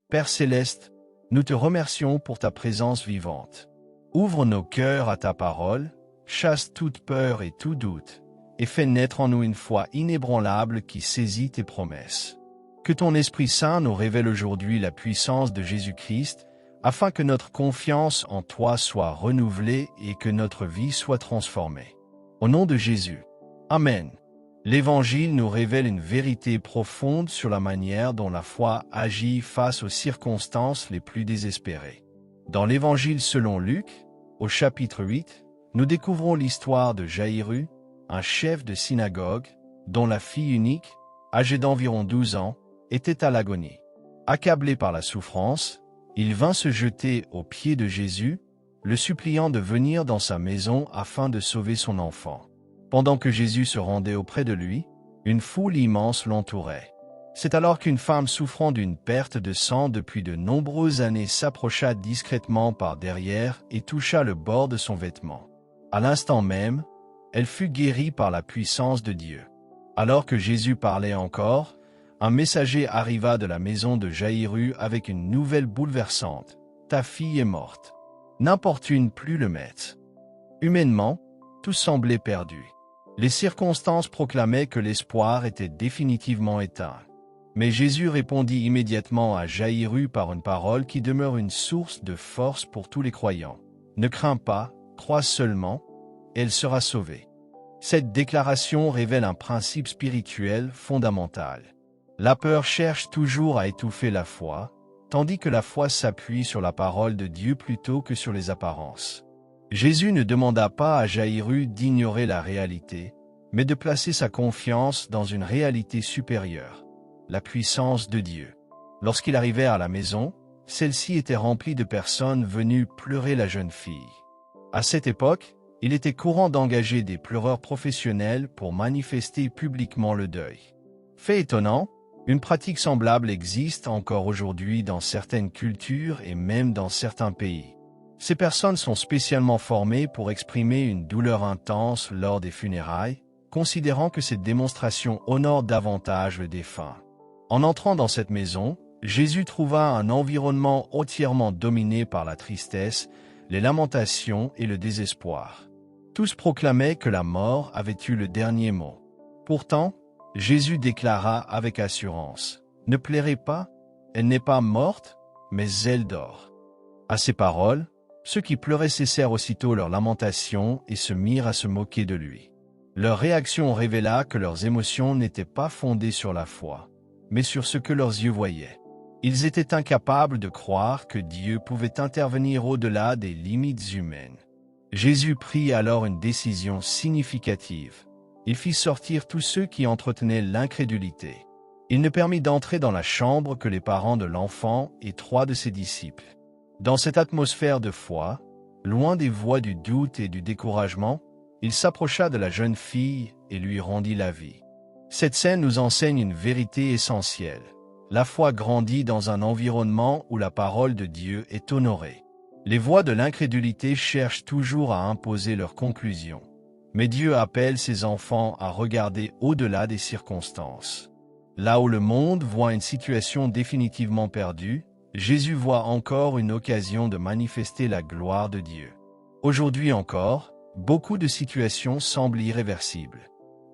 Père céleste, nous te remercions pour ta présence vivante. Ouvre nos cœurs à ta parole, chasse toute peur et tout doute, et fais naître en nous une foi inébranlable qui saisit tes promesses. Que ton Esprit Saint nous révèle aujourd'hui la puissance de Jésus-Christ, afin que notre confiance en toi soit renouvelée et que notre vie soit transformée. Au nom de Jésus. Amen. L'Évangile nous révèle une vérité profonde sur la manière dont la foi agit face aux circonstances les plus désespérées. Dans l'Évangile selon Luc, au chapitre 8, nous découvrons l'histoire de Jaïru, un chef de synagogue, dont la fille unique, âgée d'environ 12 ans, était à l'agonie. Accablé par la souffrance, il vint se jeter aux pieds de Jésus, le suppliant de venir dans sa maison afin de sauver son enfant. Pendant que Jésus se rendait auprès de lui, une foule immense l'entourait. C'est alors qu'une femme souffrant d'une perte de sang depuis de nombreuses années s'approcha discrètement par derrière et toucha le bord de son vêtement. À l'instant même, elle fut guérie par la puissance de Dieu. Alors que Jésus parlait encore, un messager arriva de la maison de Jaïru avec une nouvelle bouleversante. « Ta fille est morte. N'importune plus le maître. » Humainement, tout semblait perdu. Les circonstances proclamaient que l'espoir était définitivement éteint. Mais Jésus répondit immédiatement à Jaïru par une parole qui demeure une source de force pour tous les croyants. « Ne crains pas, crois seulement, et elle sera sauvée. » Cette déclaration révèle un principe spirituel fondamental. La peur cherche toujours à étouffer la foi, tandis que la foi s'appuie sur la parole de Dieu plutôt que sur les apparences. Jésus ne demanda pas à Jaïru d'ignorer la réalité, mais de placer sa confiance dans une réalité supérieure, la puissance de Dieu. Lorsqu'il arrivait à la maison, celle-ci était remplie de personnes venues pleurer la jeune fille. À cette époque, il était courant d'engager des pleureurs professionnels pour manifester publiquement le deuil. Fait étonnant, une pratique semblable existe encore aujourd'hui dans certaines cultures et même dans certains pays. Ces personnes sont spécialement formées pour exprimer une douleur intense lors des funérailles, considérant que cette démonstration honore davantage le défunt. En entrant dans cette maison, Jésus trouva un environnement entièrement dominé par la tristesse, les lamentations et le désespoir. Tous proclamaient que la mort avait eu le dernier mot. Pourtant, Jésus déclara avec assurance, « Ne pleurez pas, elle n'est pas morte, mais elle dort. » À ces paroles, ceux qui pleuraient cessèrent aussitôt leurs lamentations et se mirent à se moquer de lui. Leur réaction révéla que leurs émotions n'étaient pas fondées sur la foi, mais sur ce que leurs yeux voyaient. Ils étaient incapables de croire que Dieu pouvait intervenir au-delà des limites humaines. Jésus prit alors une décision significative. Il fit sortir tous ceux qui entretenaient l'incrédulité. Il ne permit d'entrer dans la chambre que les parents de l'enfant et 3 de ses disciples. Dans cette atmosphère de foi, loin des voix du doute et du découragement, il s'approcha de la jeune fille et lui rendit la vie. Cette scène nous enseigne une vérité essentielle. La foi grandit dans un environnement où la parole de Dieu est honorée. Les voix de l'incrédulité cherchent toujours à imposer leurs conclusions. Mais Dieu appelle ses enfants à regarder au-delà des circonstances. Là où le monde voit une situation définitivement perdue, Jésus voit encore une occasion de manifester la gloire de Dieu. Aujourd'hui encore, beaucoup de situations semblent irréversibles.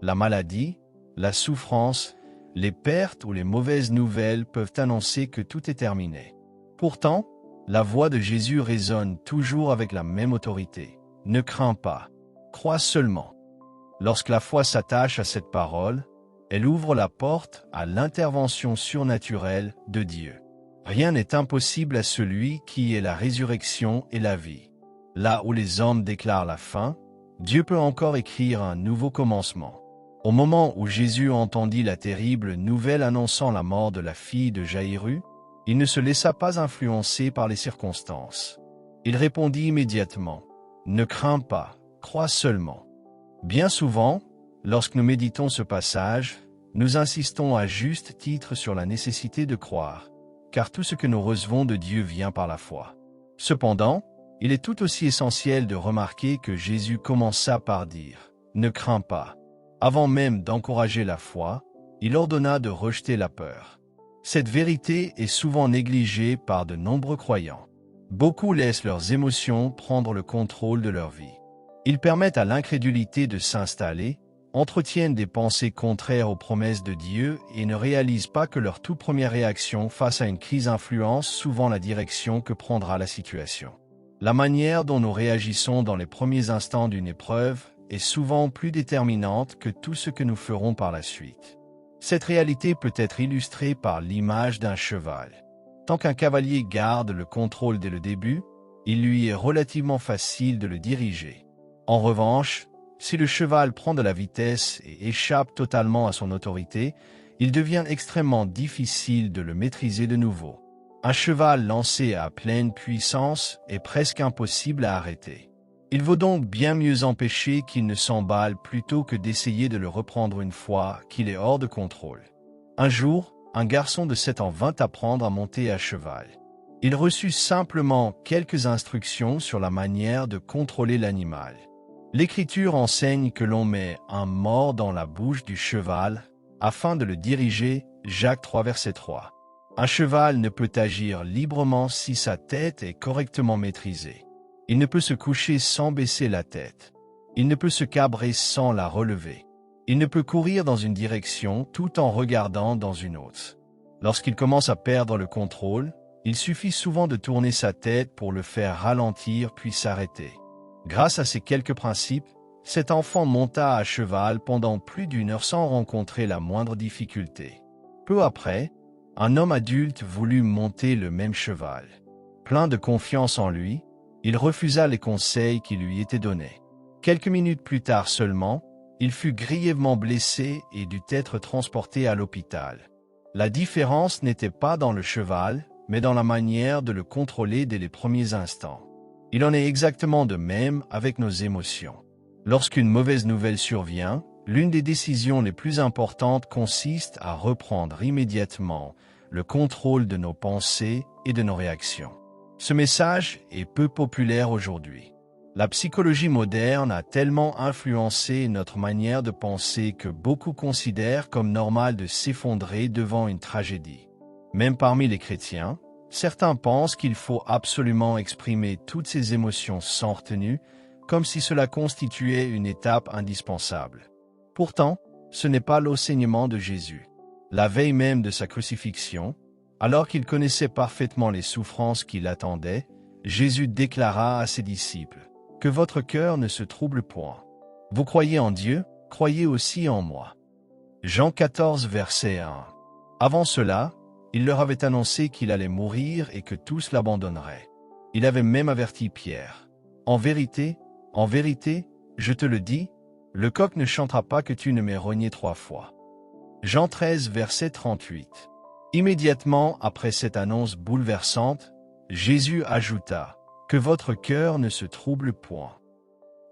La maladie, la souffrance, les pertes ou les mauvaises nouvelles peuvent annoncer que tout est terminé. Pourtant, la voix de Jésus résonne toujours avec la même autorité. Ne crains pas, crois seulement. Lorsque la foi s'attache à cette parole, elle ouvre la porte à l'intervention surnaturelle de Dieu. Rien n'est impossible à celui qui est la résurrection et la vie. Là où les hommes déclarent la fin, Dieu peut encore écrire un nouveau commencement. Au moment où Jésus entendit la terrible nouvelle annonçant la mort de la fille de Jaïru, il ne se laissa pas influencer par les circonstances. Il répondit immédiatement, « Ne crains pas, crois seulement. » Bien souvent, lorsque nous méditons ce passage, nous insistons à juste titre sur la nécessité de croire, car tout ce que nous recevons de Dieu vient par la foi. Cependant, il est tout aussi essentiel de remarquer que Jésus commença par dire « Ne crains pas ». Avant même d'encourager la foi, il ordonna de rejeter la peur. Cette vérité est souvent négligée par de nombreux croyants. Beaucoup laissent leurs émotions prendre le contrôle de leur vie. Ils permettent à l'incrédulité de s'installer, entretiennent des pensées contraires aux promesses de Dieu et ne réalisent pas que leur toute première réaction face à une crise influence souvent la direction que prendra la situation. La manière dont nous réagissons dans les premiers instants d'une épreuve est souvent plus déterminante que tout ce que nous ferons par la suite. Cette réalité peut être illustrée par l'image d'un cheval. Tant qu'un cavalier garde le contrôle dès le début, il lui est relativement facile de le diriger. En revanche, si le cheval prend de la vitesse et échappe totalement à son autorité, il devient extrêmement difficile de le maîtriser de nouveau. Un cheval lancé à pleine puissance est presque impossible à arrêter. Il vaut donc bien mieux empêcher qu'il ne s'emballe plutôt que d'essayer de le reprendre une fois qu'il est hors de contrôle. Un jour, un garçon de 7 ans vint apprendre à monter à cheval. Il reçut simplement quelques instructions sur la manière de contrôler l'animal. L'Écriture enseigne que l'on met un mors dans la bouche du cheval afin de le diriger, Jacques 3 verset 3. Un cheval ne peut agir librement si sa tête est correctement maîtrisée. Il ne peut se coucher sans baisser la tête. Il ne peut se cabrer sans la relever. Il ne peut courir dans une direction tout en regardant dans une autre. Lorsqu'il commence à perdre le contrôle, il suffit souvent de tourner sa tête pour le faire ralentir puis s'arrêter. Grâce à ces quelques principes, cet enfant monta à cheval pendant plus d'une heure sans rencontrer la moindre difficulté. Peu après, un homme adulte voulut monter le même cheval. Plein de confiance en lui, il refusa les conseils qui lui étaient donnés. Quelques minutes plus tard seulement, il fut grièvement blessé et dut être transporté à l'hôpital. La différence n'était pas dans le cheval, mais dans la manière de le contrôler dès les premiers instants. Il en est exactement de même avec nos émotions. Lorsqu'une mauvaise nouvelle survient, l'une des décisions les plus importantes consiste à reprendre immédiatement le contrôle de nos pensées et de nos réactions. Ce message est peu populaire aujourd'hui. La psychologie moderne a tellement influencé notre manière de penser que beaucoup considèrent comme normal de s'effondrer devant une tragédie. Même parmi les chrétiens, certains pensent qu'il faut absolument exprimer toutes ces émotions sans retenue, comme si cela constituait une étape indispensable. Pourtant, ce n'est pas l'enseignement de Jésus. La veille même de sa crucifixion, alors qu'il connaissait parfaitement les souffrances qui l'attendaient, Jésus déclara à ses disciples « Que votre cœur ne se trouble point. Vous croyez en Dieu, croyez aussi en moi. » Jean 14, verset 1. Avant cela, il leur avait annoncé qu'il allait mourir et que tous l'abandonneraient. Il avait même averti Pierre. « En vérité, je te le dis, le coq ne chantera pas que tu ne m'aies renié 3 fois. » Jean 13, verset 38. Immédiatement après cette annonce bouleversante, Jésus ajouta « Que votre cœur ne se trouble point. »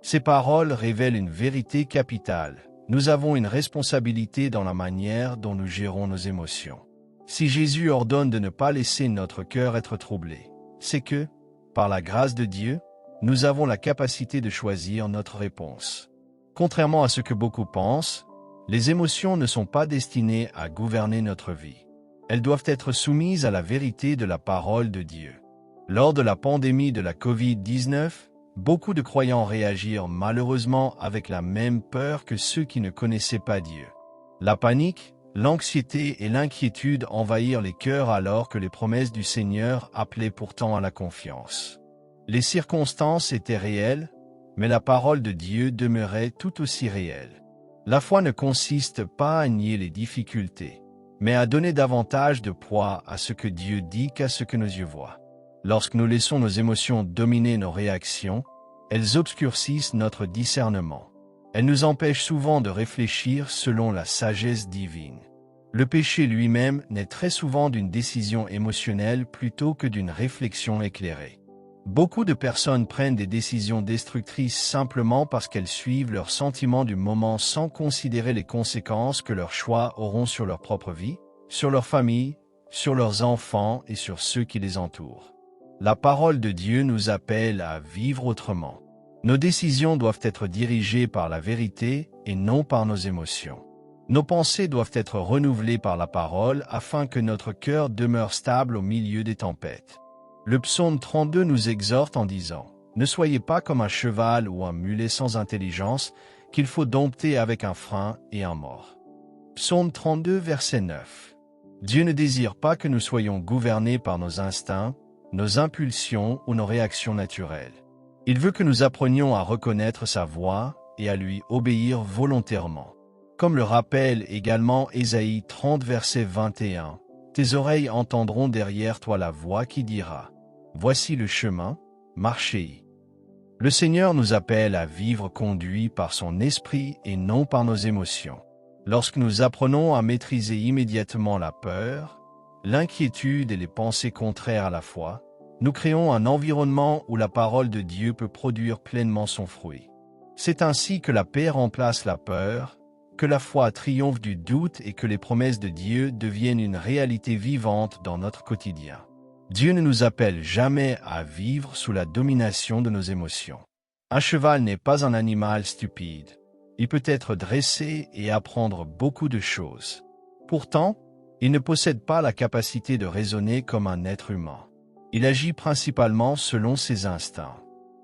Ces paroles révèlent une vérité capitale. Nous avons une responsabilité dans la manière dont nous gérons nos émotions. Si Jésus ordonne de ne pas laisser notre cœur être troublé, c'est que, par la grâce de Dieu, nous avons la capacité de choisir notre réponse. Contrairement à ce que beaucoup pensent, les émotions ne sont pas destinées à gouverner notre vie. Elles doivent être soumises à la vérité de la parole de Dieu. Lors de la pandémie de la COVID-19, beaucoup de croyants réagirent malheureusement avec la même peur que ceux qui ne connaissaient pas Dieu. La panique, l'anxiété et l'inquiétude envahirent les cœurs alors que les promesses du Seigneur appelaient pourtant à la confiance. Les circonstances étaient réelles, mais la parole de Dieu demeurait tout aussi réelle. La foi ne consiste pas à nier les difficultés, mais à donner davantage de poids à ce que Dieu dit qu'à ce que nos yeux voient. Lorsque nous laissons nos émotions dominer nos réactions, elles obscurcissent notre discernement. Elles nous empêchent souvent de réfléchir selon la sagesse divine. Le péché lui-même naît très souvent d'une décision émotionnelle plutôt que d'une réflexion éclairée. Beaucoup de personnes prennent des décisions destructrices simplement parce qu'elles suivent leurs sentiments du moment sans considérer les conséquences que leurs choix auront sur leur propre vie, sur leur famille, sur leurs enfants et sur ceux qui les entourent. La parole de Dieu nous appelle à vivre autrement. Nos décisions doivent être dirigées par la vérité et non par nos émotions. Nos pensées doivent être renouvelées par la parole afin que notre cœur demeure stable au milieu des tempêtes. Le psaume 32 nous exhorte en disant « Ne soyez pas comme un cheval ou un mulet sans intelligence qu'il faut dompter avec un frein et un mors. » Psaume 32, verset 9. Dieu ne désire pas que nous soyons gouvernés par nos instincts, nos impulsions ou nos réactions naturelles. Il veut que nous apprenions à reconnaître sa voix et à lui obéir volontairement. Comme le rappelle également Ésaïe 30, verset 21, « Tes oreilles entendront derrière toi la voix qui dira « Voici le chemin, marchez-y ». Le Seigneur nous appelle à vivre conduits par son esprit et non par nos émotions. Lorsque nous apprenons à maîtriser immédiatement la peur, l'inquiétude et les pensées contraires à la foi, nous créons un environnement où la parole de Dieu peut produire pleinement son fruit. C'est ainsi que la paix remplace la peur, que la foi triomphe du doute et que les promesses de Dieu deviennent une réalité vivante dans notre quotidien. Dieu ne nous appelle jamais à vivre sous la domination de nos émotions. Un cheval n'est pas un animal stupide. Il peut être dressé et apprendre beaucoup de choses. Pourtant, il ne possède pas la capacité de raisonner comme un être humain. Il agit principalement selon ses instincts.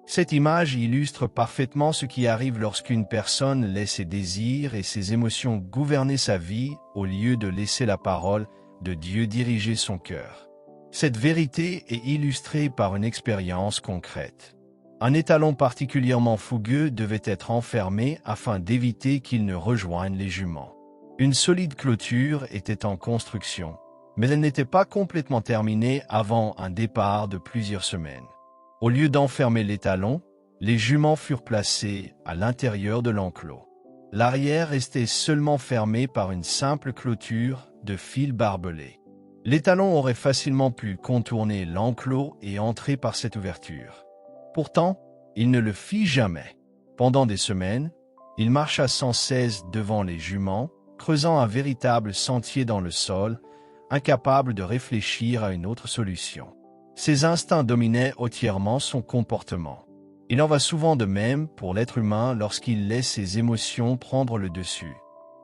Cette image illustre parfaitement ce qui arrive lorsqu'une personne laisse ses désirs et ses émotions gouverner sa vie au lieu de laisser la parole de Dieu diriger son cœur. Cette vérité est illustrée par une expérience concrète. Un étalon particulièrement fougueux devait être enfermé afin d'éviter qu'il ne rejoigne les juments. Une solide clôture était en construction, mais elle n'était pas complètement terminée avant un départ de plusieurs semaines. Au lieu d'enfermer l'étalon, les juments furent placés à l'intérieur de l'enclos. L'arrière restait seulement fermé par une simple clôture de fil barbelé. L'étalon aurait facilement pu contourner l'enclos et entrer par cette ouverture. Pourtant, il ne le fit jamais. Pendant des semaines, il marcha sans cesse devant les juments, creusant un véritable sentier dans le sol, incapable de réfléchir à une autre solution. Ses instincts dominaient entièrement son comportement. Il en va souvent de même pour l'être humain lorsqu'il laisse ses émotions prendre le dessus.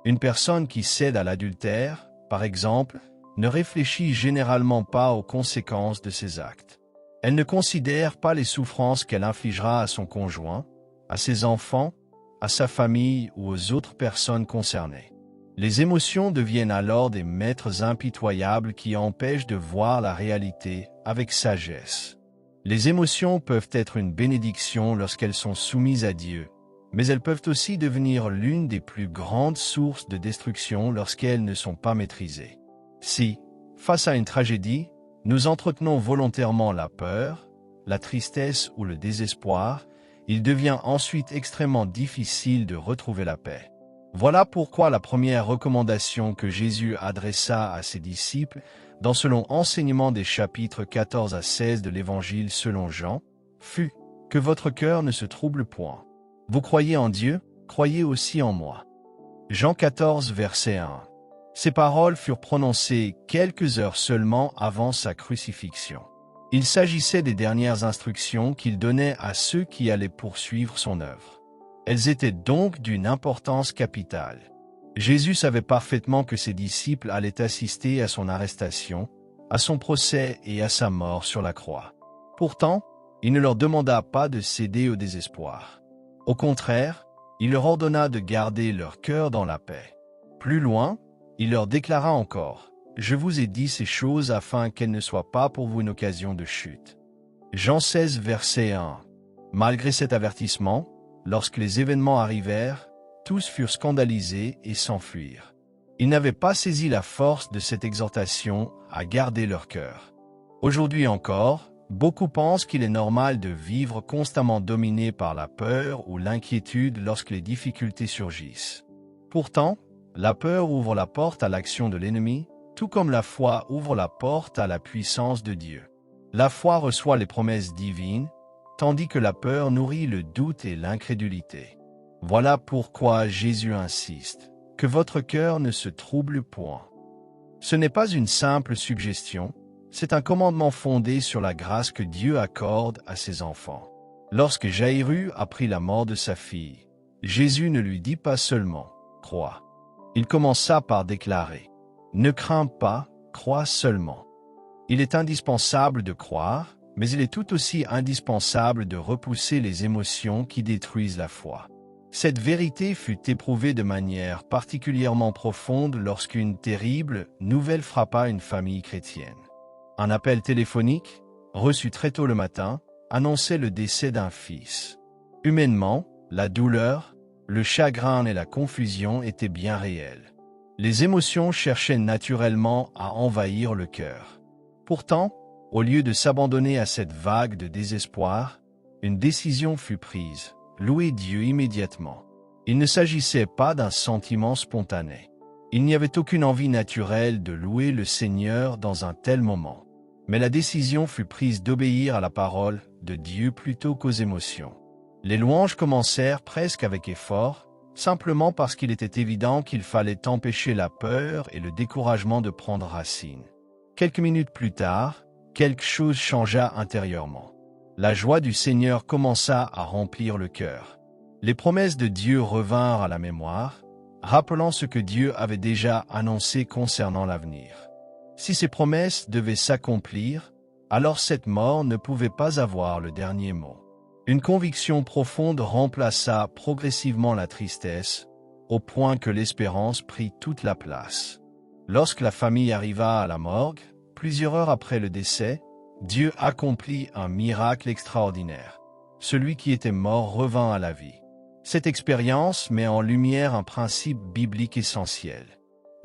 Une personne qui cède à l'adultère, par exemple, ne réfléchit généralement pas aux conséquences de ses actes. Elle ne considère pas les souffrances qu'elle infligera à son conjoint, à ses enfants, à sa famille ou aux autres personnes concernées. Les émotions deviennent alors des maîtres impitoyables qui empêchent de voir la réalité avec sagesse. Les émotions peuvent être une bénédiction lorsqu'elles sont soumises à Dieu, mais elles peuvent aussi devenir l'une des plus grandes sources de destruction lorsqu'elles ne sont pas maîtrisées. Si, face à une tragédie, nous entretenons volontairement la peur, la tristesse ou le désespoir, il devient ensuite extrêmement difficile de retrouver la paix. Voilà pourquoi la première recommandation que Jésus adressa à ses disciples, dans ce long enseignement des chapitres 14 à 16 de l'Évangile selon Jean, fut « Que votre cœur ne se trouble point. Vous croyez en Dieu, croyez aussi en moi. » Jean 14, verset 1. Ces paroles furent prononcées quelques heures seulement avant sa crucifixion. Il s'agissait des dernières instructions qu'il donnait à ceux qui allaient poursuivre son œuvre. Elles étaient donc d'une importance capitale. Jésus savait parfaitement que ses disciples allaient assister à son arrestation, à son procès et à sa mort sur la croix. Pourtant, il ne leur demanda pas de céder au désespoir. Au contraire, il leur ordonna de garder leur cœur dans la paix. Plus loin, il leur déclara encore « Je vous ai dit ces choses afin qu'elles ne soient pas pour vous une occasion de chute. » Jean 16, verset 1. Malgré cet avertissement, lorsque les événements arrivèrent, tous furent scandalisés et s'enfuirent. Ils n'avaient pas saisi la force de cette exhortation à garder leur cœur. Aujourd'hui encore, beaucoup pensent qu'il est normal de vivre constamment dominé par la peur ou l'inquiétude lorsque les difficultés surgissent. Pourtant, la peur ouvre la porte à l'action de l'ennemi, tout comme la foi ouvre la porte à la puissance de Dieu. La foi reçoit les promesses divines, tandis que la peur nourrit le doute et l'incrédulité. Voilà pourquoi Jésus insiste, que votre cœur ne se trouble point. Ce n'est pas une simple suggestion, c'est un commandement fondé sur la grâce que Dieu accorde à ses enfants. Lorsque Jaïrus apprit la mort de sa fille, Jésus ne lui dit pas seulement « crois ». Il commença par déclarer « Ne crains pas, crois seulement ». Il est indispensable de croire, mais il est tout aussi indispensable de repousser les émotions qui détruisent la foi. Cette vérité fut éprouvée de manière particulièrement profonde lorsqu'une terrible nouvelle frappa une famille chrétienne. Un appel téléphonique, reçu très tôt le matin, annonçait le décès d'un fils. Humainement, la douleur, le chagrin et la confusion étaient bien réels. Les émotions cherchaient naturellement à envahir le cœur. Pourtant, au lieu de s'abandonner à cette vague de désespoir, une décision fut prise, louer Dieu immédiatement. Il ne s'agissait pas d'un sentiment spontané. Il n'y avait aucune envie naturelle de louer le Seigneur dans un tel moment. Mais la décision fut prise d'obéir à la parole de Dieu plutôt qu'aux émotions. Les louanges commencèrent presque avec effort, simplement parce qu'il était évident qu'il fallait empêcher la peur et le découragement de prendre racine. Quelques minutes plus tard, quelque chose changea intérieurement. La joie du Seigneur commença à remplir le cœur. Les promesses de Dieu revinrent à la mémoire, rappelant ce que Dieu avait déjà annoncé concernant l'avenir. Si ces promesses devaient s'accomplir, alors cette mort ne pouvait pas avoir le dernier mot. Une conviction profonde remplaça progressivement la tristesse, au point que l'espérance prit toute la place. Lorsque la famille arriva à la morgue, plusieurs heures après le décès, Dieu accomplit un miracle extraordinaire. Celui qui était mort revint à la vie. Cette expérience met en lumière un principe biblique essentiel.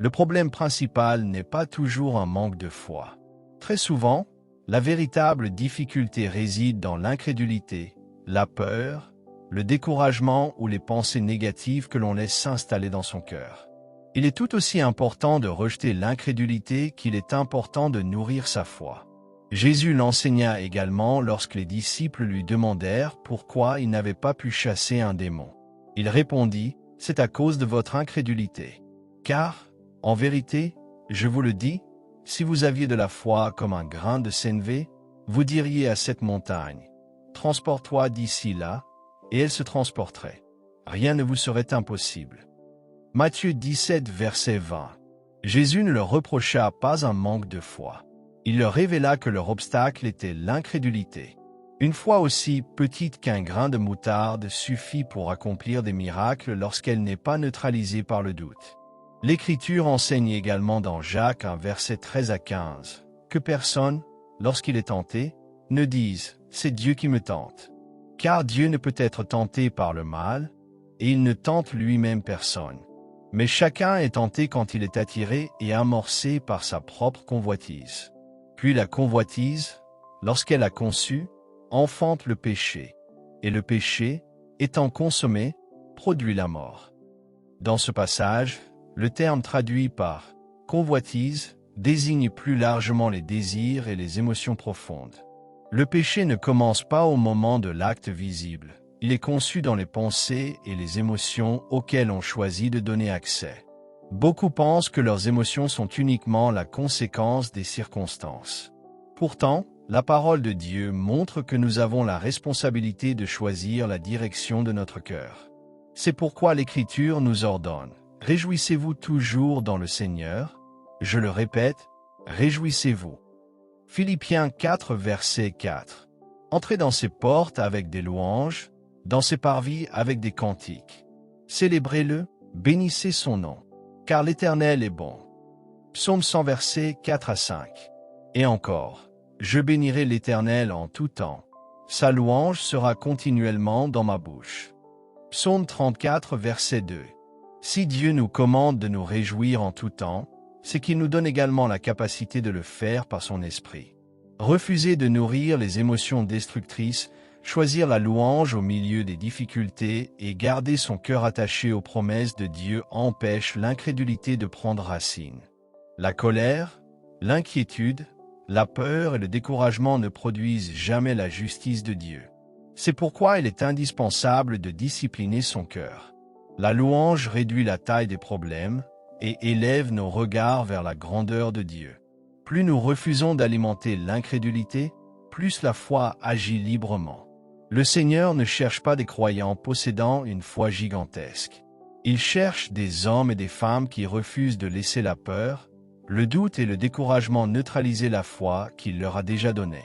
Le problème principal n'est pas toujours un manque de foi. Très souvent, la véritable difficulté réside dans l'incrédulité, la peur, le découragement ou les pensées négatives que l'on laisse s'installer dans son cœur. Il est tout aussi important de rejeter l'incrédulité qu'il est important de nourrir sa foi. Jésus l'enseigna également lorsque les disciples lui demandèrent pourquoi il n'avait pas pu chasser un démon. Il répondit, « C'est à cause de votre incrédulité. Car, en vérité, je vous le dis, si vous aviez de la foi comme un grain de sénévé, vous diriez à cette montagne, « Transporte-toi d'ici là », et elle se transporterait. Rien ne vous serait impossible. Matthieu 17, verset 20. Jésus ne leur reprocha pas un manque de foi. Il leur révéla que leur obstacle était l'incrédulité. Une foi aussi petite qu'un grain de moutarde suffit pour accomplir des miracles lorsqu'elle n'est pas neutralisée par le doute. L'Écriture enseigne également dans Jacques 1, verset 13 à 15, que personne, lorsqu'il est tenté, ne dise « c'est Dieu qui me tente ». Car Dieu ne peut être tenté par le mal, et il ne tente lui-même personne. Mais chacun est tenté quand il est attiré et amorcé par sa propre convoitise. Puis la convoitise, lorsqu'elle a conçu, enfante le péché, et le péché, étant consommé, produit la mort. Dans ce passage, le terme traduit par « convoitise » désigne plus largement les désirs et les émotions profondes. Le péché ne commence pas au moment de l'acte visible. Il est conçu dans les pensées et les émotions auxquelles on choisit de donner accès. Beaucoup pensent que leurs émotions sont uniquement la conséquence des circonstances. Pourtant, la parole de Dieu montre que nous avons la responsabilité de choisir la direction de notre cœur. C'est pourquoi l'Écriture nous ordonne « Réjouissez-vous toujours dans le Seigneur ». Je le répète, réjouissez-vous. Philippiens 4, verset 4. Entrez dans ses portes avec des louanges, dans ses parvis avec des cantiques. Célébrez-le, bénissez son nom, car l'Éternel est bon. Psaume 100, versets 4 à 5. Et encore, je bénirai l'Éternel en tout temps. Sa louange sera continuellement dans ma bouche. Psaume 34, verset 2. Si Dieu nous commande de nous réjouir en tout temps, c'est qu'il nous donne également la capacité de le faire par son esprit. Refuser de nourrir les émotions destructrices, choisir la louange au milieu des difficultés et garder son cœur attaché aux promesses de Dieu empêche l'incrédulité de prendre racine. La colère, l'inquiétude, la peur et le découragement ne produisent jamais la justice de Dieu. C'est pourquoi il est indispensable de discipliner son cœur. La louange réduit la taille des problèmes et élève nos regards vers la grandeur de Dieu. Plus nous refusons d'alimenter l'incrédulité, plus la foi agit librement. Le Seigneur ne cherche pas des croyants possédant une foi gigantesque. Ils cherchent des hommes et des femmes qui refusent de laisser la peur, le doute et le découragement neutraliser la foi qu'il leur a déjà donnée.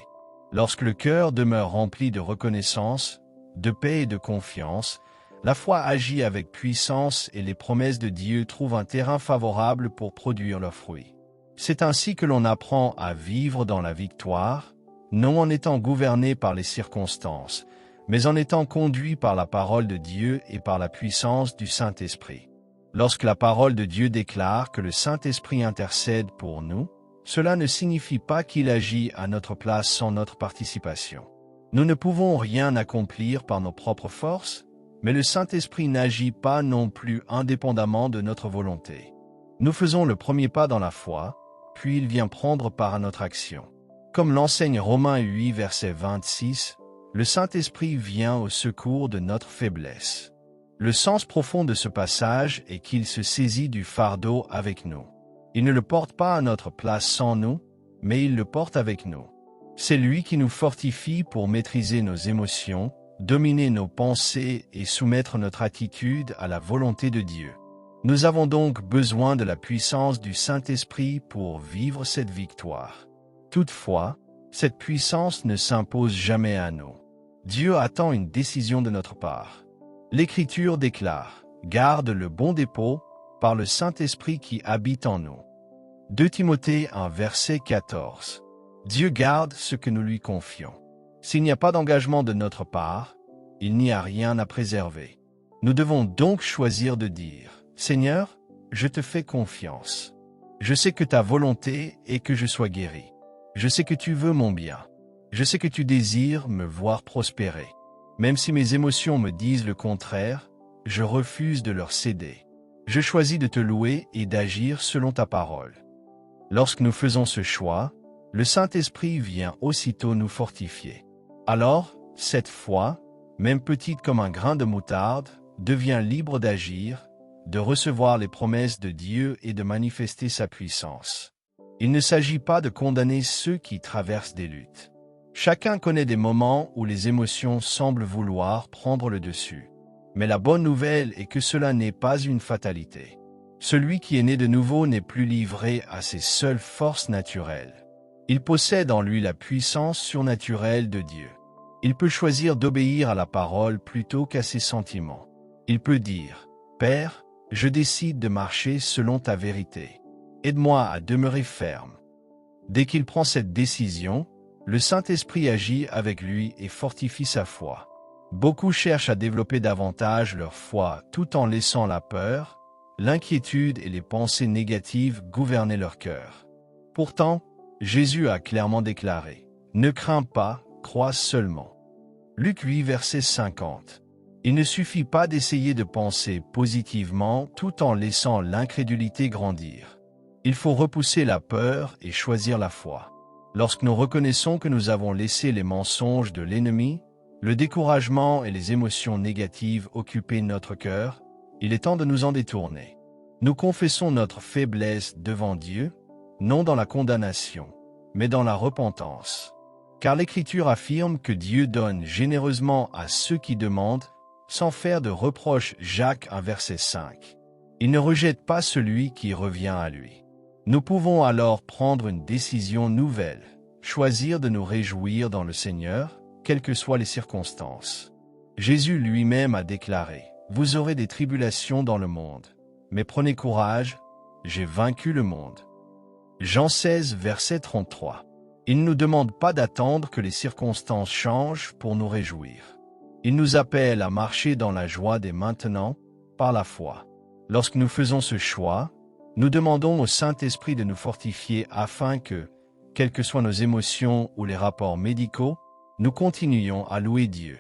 Lorsque le cœur demeure rempli de reconnaissance, de paix et de confiance, la foi agit avec puissance et les promesses de Dieu trouvent un terrain favorable pour produire leurs fruits. C'est ainsi que l'on apprend à vivre dans la victoire, non en étant gouverné par les circonstances, mais en étant conduit par la parole de Dieu et par la puissance du Saint-Esprit. Lorsque la parole de Dieu déclare que le Saint-Esprit intercède pour nous, cela ne signifie pas qu'il agit à notre place sans notre participation. Nous ne pouvons rien accomplir par nos propres forces, mais le Saint-Esprit n'agit pas non plus indépendamment de notre volonté. Nous faisons le premier pas dans la foi, puis il vient prendre part à notre action. Comme l'enseigne Romains 8, verset 26, le Saint-Esprit vient au secours de notre faiblesse. Le sens profond de ce passage est qu'il se saisit du fardeau avec nous. Il ne le porte pas à notre place sans nous, mais il le porte avec nous. C'est lui qui nous fortifie pour maîtriser nos émotions, dominer nos pensées et soumettre notre attitude à la volonté de Dieu. Nous avons donc besoin de la puissance du Saint-Esprit pour vivre cette victoire. Toutefois, cette puissance ne s'impose jamais à nous. Dieu attend une décision de notre part. L'Écriture déclare « Garde le bon dépôt par le Saint-Esprit qui habite en nous ». 2 Timothée 1, verset 14. Dieu garde ce que nous lui confions. S'il n'y a pas d'engagement de notre part, il n'y a rien à préserver. Nous devons donc choisir de dire « Seigneur, je te fais confiance. Je sais que ta volonté est que je sois guéri. Je sais que tu veux mon bien. Je sais que tu désires me voir prospérer. Même si mes émotions me disent le contraire, je refuse de leur céder. Je choisis de te louer et d'agir selon ta parole. » Lorsque nous faisons ce choix, le Saint-Esprit vient aussitôt nous fortifier. Alors, cette foi, même petite comme un grain de moutarde, devient libre d'agir, de recevoir les promesses de Dieu et de manifester sa puissance. Il ne s'agit pas de condamner ceux qui traversent des luttes. Chacun connaît des moments où les émotions semblent vouloir prendre le dessus. Mais la bonne nouvelle est que cela n'est pas une fatalité. Celui qui est né de nouveau n'est plus livré à ses seules forces naturelles. Il possède en lui la puissance surnaturelle de Dieu. Il peut choisir d'obéir à la parole plutôt qu'à ses sentiments. Il peut dire « Père, je décide de marcher selon ta vérité. Aide-moi à demeurer ferme. » Dès qu'il prend cette décision, le Saint-Esprit agit avec lui et fortifie sa foi. Beaucoup cherchent à développer davantage leur foi tout en laissant la peur, l'inquiétude et les pensées négatives gouverner leur cœur. Pourtant, Jésus a clairement déclaré « Ne crains pas, crois seulement. » Luc 8, verset 50. Il ne suffit pas d'essayer de penser positivement tout en laissant l'incrédulité grandir. Il faut repousser la peur et choisir la foi. Lorsque nous reconnaissons que nous avons laissé les mensonges de l'ennemi, le découragement et les émotions négatives occuper notre cœur, il est temps de nous en détourner. Nous confessons notre faiblesse devant Dieu, non dans la condamnation, mais dans la repentance. Car l'Écriture affirme que Dieu donne généreusement à ceux qui demandent, sans faire de reproches. Jacques 1, verset 5. Il ne rejette pas celui qui revient à lui. Nous pouvons alors prendre une décision nouvelle, choisir de nous réjouir dans le Seigneur, quelles que soient les circonstances. Jésus lui-même a déclaré « Vous aurez des tribulations dans le monde, mais prenez courage, j'ai vaincu le monde. » Jean 16, verset 33. Il ne nous demande pas d'attendre que les circonstances changent pour nous réjouir. Il nous appelle à marcher dans la joie dès maintenant, par la foi. Lorsque nous faisons ce choix, nous demandons au Saint-Esprit de nous fortifier afin que, quelles que soient nos émotions ou les rapports médicaux, nous continuions à louer Dieu.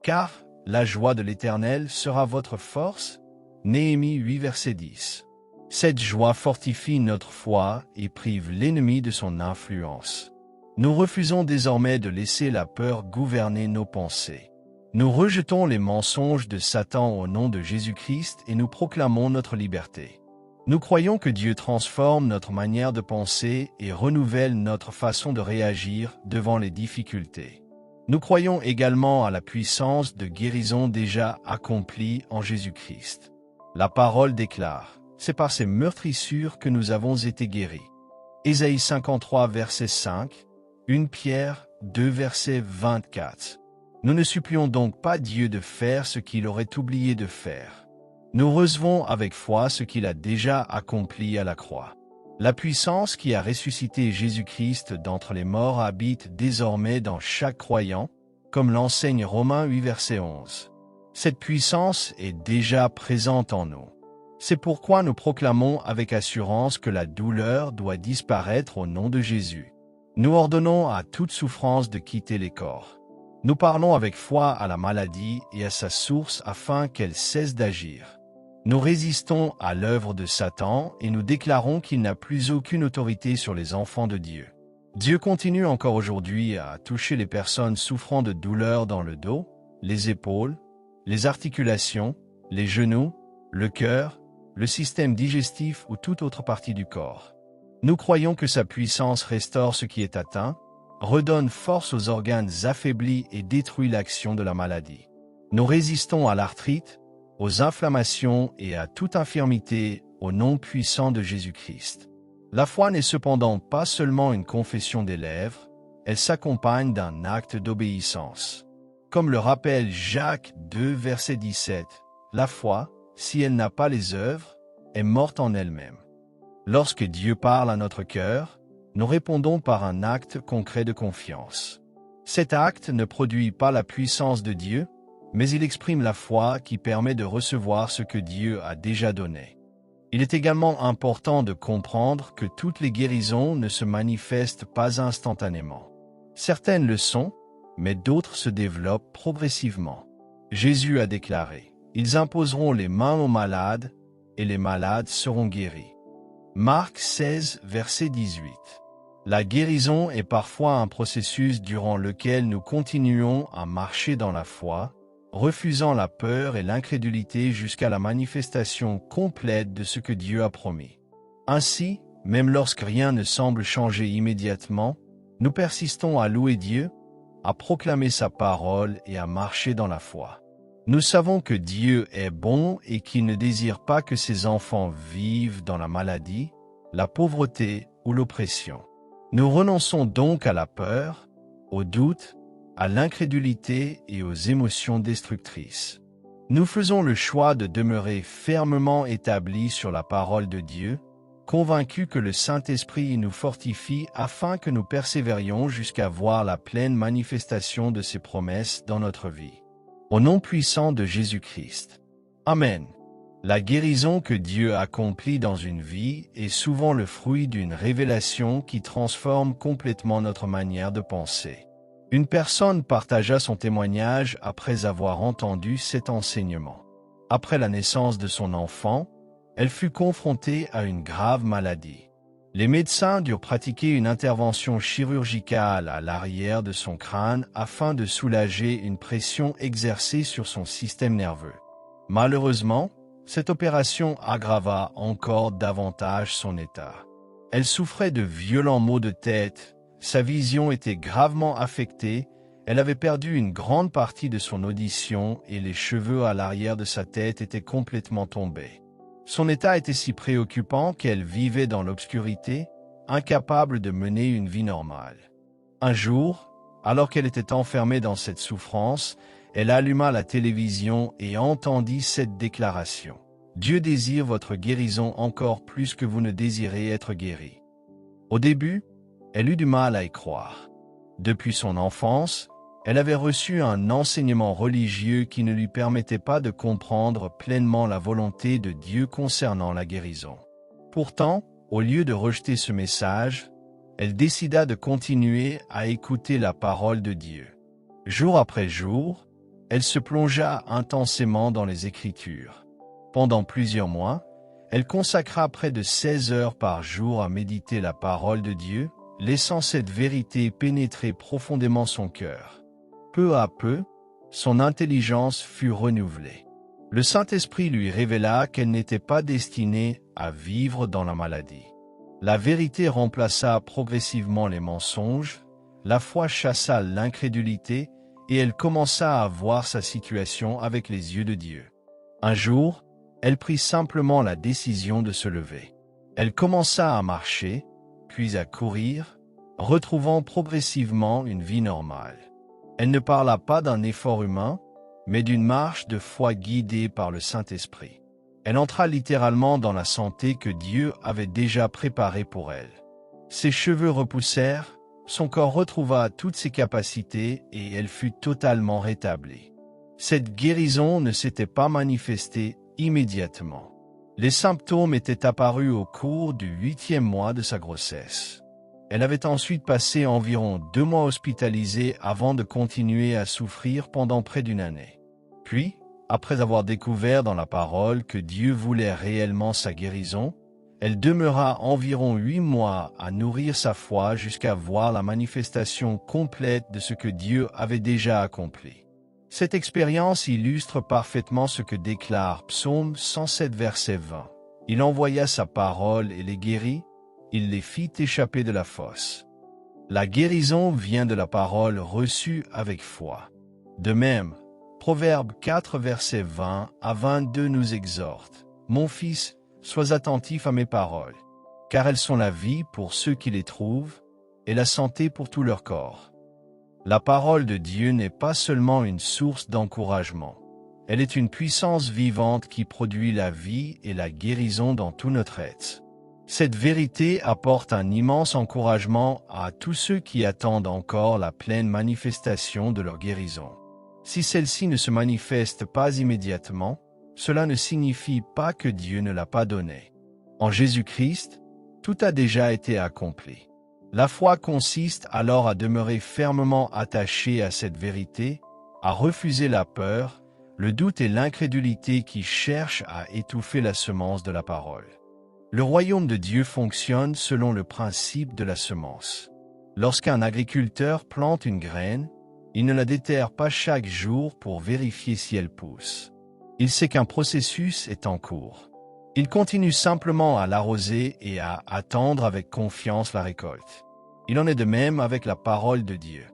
Car la joie de l'Éternel sera votre force. Néhémie 8, verset 10. Cette joie fortifie notre foi et prive l'ennemi de son influence. Nous refusons désormais de laisser la peur gouverner nos pensées. Nous rejetons les mensonges de Satan au nom de Jésus-Christ et nous proclamons notre liberté. Nous croyons que Dieu transforme notre manière de penser et renouvelle notre façon de réagir devant les difficultés. Nous croyons également à la puissance de guérison déjà accomplie en Jésus-Christ. La parole déclare, « C'est par ces meurtrissures que nous avons été guéris. » Ésaïe 53, verset 5, 1 Pierre 2, verset 24. Nous ne supplions donc pas Dieu de faire ce qu'il aurait oublié de faire. Nous recevons avec foi ce qu'il a déjà accompli à la croix. La puissance qui a ressuscité Jésus-Christ d'entre les morts habite désormais dans chaque croyant, comme l'enseigne Romains 8, verset 11. Cette puissance est déjà présente en nous. C'est pourquoi nous proclamons avec assurance que la douleur doit disparaître au nom de Jésus. Nous ordonnons à toute souffrance de quitter les corps. Nous parlons avec foi à la maladie et à sa source afin qu'elle cesse d'agir. Nous résistons à l'œuvre de Satan et nous déclarons qu'il n'a plus aucune autorité sur les enfants de Dieu. Dieu continue encore aujourd'hui à toucher les personnes souffrant de douleurs dans le dos, les épaules, les articulations, les genoux, le cœur, le système digestif ou toute autre partie du corps. Nous croyons que sa puissance restaure ce qui est atteint, redonne force aux organes affaiblis et détruit l'action de la maladie. Nous résistons à l'arthrite, aux inflammations et à toute infirmité au nom puissant de Jésus-Christ. La foi n'est cependant pas seulement une confession des lèvres, elle s'accompagne d'un acte d'obéissance. Comme le rappelle Jacques 2, verset 17, la foi, si elle n'a pas les œuvres, est morte en elle-même. Lorsque Dieu parle à notre cœur, nous répondons par un acte concret de confiance. Cet acte ne produit pas la puissance de Dieu, mais il exprime la foi qui permet de recevoir ce que Dieu a déjà donné. Il est également important de comprendre que toutes les guérisons ne se manifestent pas instantanément. Certaines le sont, mais d'autres se développent progressivement. Jésus a déclaré, « Ils imposeront les mains aux malades, et les malades seront guéris. » Marc 16, verset 18. La guérison est parfois un processus durant lequel nous continuons à marcher dans la foi, refusant la peur et l'incrédulité jusqu'à la manifestation complète de ce que Dieu a promis. Ainsi, même lorsque rien ne semble changer immédiatement, nous persistons à louer Dieu, à proclamer sa parole et à marcher dans la foi. Nous savons que Dieu est bon et qu'il ne désire pas que ses enfants vivent dans la maladie, la pauvreté ou l'oppression. Nous renonçons donc à la peur, au doute, à l'incrédulité et aux émotions destructrices. Nous faisons le choix de demeurer fermement établis sur la parole de Dieu, convaincus que le Saint-Esprit nous fortifie afin que nous persévérions jusqu'à voir la pleine manifestation de ses promesses dans notre vie. Au nom puissant de Jésus-Christ. Amen. La guérison que Dieu accomplit dans une vie est souvent le fruit d'une révélation qui transforme complètement notre manière de penser. Une personne partagea son témoignage après avoir entendu cet enseignement. Après la naissance de son enfant, elle fut confrontée à une grave maladie. Les médecins durent pratiquer une intervention chirurgicale à l'arrière de son crâne afin de soulager une pression exercée sur son système nerveux. Malheureusement, cette opération aggrava encore davantage son état. Elle souffrait de violents maux de tête, sa vision était gravement affectée, elle avait perdu une grande partie de son audition et les cheveux à l'arrière de sa tête étaient complètement tombés. Son état était si préoccupant qu'elle vivait dans l'obscurité, incapable de mener une vie normale. Un jour, alors qu'elle était enfermée dans cette souffrance, elle alluma la télévision et entendit cette déclaration. « Dieu désire votre guérison encore plus que vous ne désirez être guéri. » Au début, elle eut du mal à y croire. Depuis son enfance, elle avait reçu un enseignement religieux qui ne lui permettait pas de comprendre pleinement la volonté de Dieu concernant la guérison. Pourtant, au lieu de rejeter ce message, elle décida de continuer à écouter la parole de Dieu. Jour après jour, elle se plongea intensément dans les Écritures. Pendant plusieurs mois, elle consacra près de 16 heures par jour à méditer la parole de Dieu, laissant cette vérité pénétrer profondément son cœur. Peu à peu, son intelligence fut renouvelée. Le Saint-Esprit lui révéla qu'elle n'était pas destinée à vivre dans la maladie. La vérité remplaça progressivement les mensonges, la foi chassa l'incrédulité et elle commença à voir sa situation avec les yeux de Dieu. Un jour, elle prit simplement la décision de se lever. Elle commença à marcher, puis à courir, retrouvant progressivement une vie normale. Elle ne parla pas d'un effort humain, mais d'une marche de foi guidée par le Saint-Esprit. Elle entra littéralement dans la santé que Dieu avait déjà préparée pour elle. Ses cheveux repoussèrent, son corps retrouva toutes ses capacités et elle fut totalement rétablie. Cette guérison ne s'était pas manifestée immédiatement. Les symptômes étaient apparus au cours du 8e mois de sa grossesse. Elle avait ensuite passé environ 2 mois hospitalisée avant de continuer à souffrir pendant près d'une année. Puis, après avoir découvert dans la parole que Dieu voulait réellement sa guérison, elle demeura environ 8 mois à nourrir sa foi jusqu'à voir la manifestation complète de ce que Dieu avait déjà accompli. Cette expérience illustre parfaitement ce que déclare Psaume 107 verset 20. Il envoya sa parole et les guérit, il les fit échapper de la fosse. La guérison vient de la parole reçue avec foi. De même, Proverbe 4 verset 20 à 22 nous exhorte. « Mon fils, sois attentif à mes paroles, car elles sont la vie pour ceux qui les trouvent, et la santé pour tout leur corps. » La parole de Dieu n'est pas seulement une source d'encouragement. Elle est une puissance vivante qui produit la vie et la guérison dans tout notre être. Cette vérité apporte un immense encouragement à tous ceux qui attendent encore la pleine manifestation de leur guérison. Si celle-ci ne se manifeste pas immédiatement, cela ne signifie pas que Dieu ne l'a pas donnée. En Jésus-Christ, tout a déjà été accompli. La foi consiste alors à demeurer fermement attaché à cette vérité, à refuser la peur, le doute et l'incrédulité qui cherchent à étouffer la semence de la parole. Le royaume de Dieu fonctionne selon le principe de la semence. Lorsqu'un agriculteur plante une graine, il ne la déterre pas chaque jour pour vérifier si elle pousse. Il sait qu'un processus est en cours. Il continue simplement à l'arroser et à attendre avec confiance la récolte. Il en est de même avec la parole de Dieu.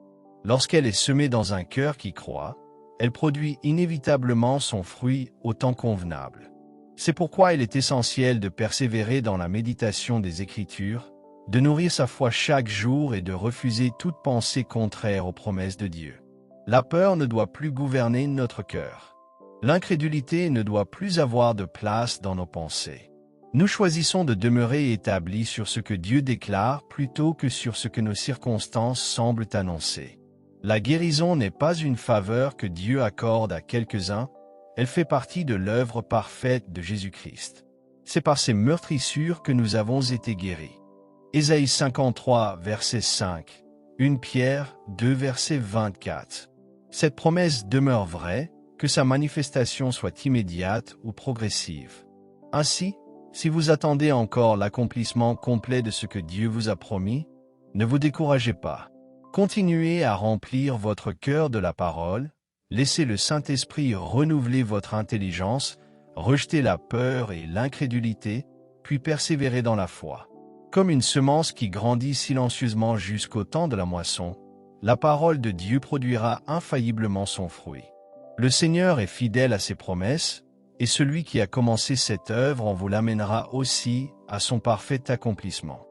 Lorsqu'elle est semée dans un cœur qui croit, elle produit inévitablement son fruit au temps convenable. C'est pourquoi il est essentiel de persévérer dans la méditation des Écritures, de nourrir sa foi chaque jour et de refuser toute pensée contraire aux promesses de Dieu. La peur ne doit plus gouverner notre cœur. L'incrédulité ne doit plus avoir de place dans nos pensées. Nous choisissons de demeurer établis sur ce que Dieu déclare plutôt que sur ce que nos circonstances semblent annoncer. La guérison n'est pas une faveur que Dieu accorde à quelques-uns, elle fait partie de l'œuvre parfaite de Jésus-Christ. C'est par ses meurtrissures que nous avons été guéris. Ésaïe 53, verset 5, 1 Pierre 2, verset 24. Cette promesse demeure vraie, que sa manifestation soit immédiate ou progressive. Ainsi, si vous attendez encore l'accomplissement complet de ce que Dieu vous a promis, ne vous découragez pas. Continuez à remplir votre cœur de la parole, laissez le Saint-Esprit renouveler votre intelligence, rejetez la peur et l'incrédulité, puis persévérez dans la foi. Comme une semence qui grandit silencieusement jusqu'au temps de la moisson, la parole de Dieu produira infailliblement son fruit. Le Seigneur est fidèle à ses promesses, et celui qui a commencé cette œuvre en vous l'amènera aussi à son parfait accomplissement.